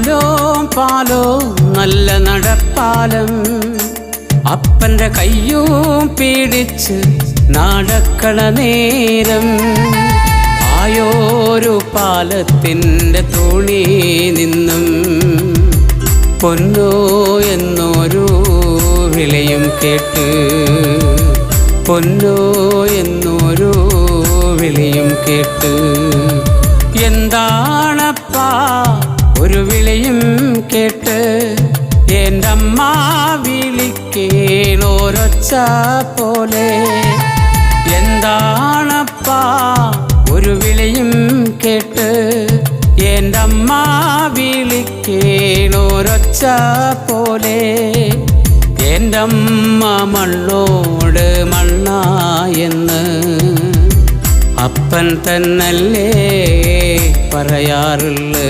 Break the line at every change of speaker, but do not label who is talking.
നാലോ പാലോ നല്ല നടപ്പാലം അപ്പൻ്റെ കയ്യും പിടിച്ച് നടക്കണ നേരം ആയോരു പാലത്തിൻ്റെ തോണി നിന്നും പൊന്നോ എന്നൊരു വിളിയും കേട്ട് പൊന്നോ എന്നൊരു വിളിയും കേട്ട് എന്താണപ്പാ ഒരു വിളിയും കേട്ട് എൻ്റെ അമ്മ വിളിക്കേണോരൊച്ച പോലെ എന്താണപ്പാ ഒരു വിളിയും കേട്ട് എൻ്റെ അമ്മ വിളിക്കേണോരൊച്ച പോലെ എൻ്റെ അമ്മ മണ്ണോട് മണ്ണായെന്ന് അപ്പൻ തന്നല്ലേ പറയാറുള്ളു.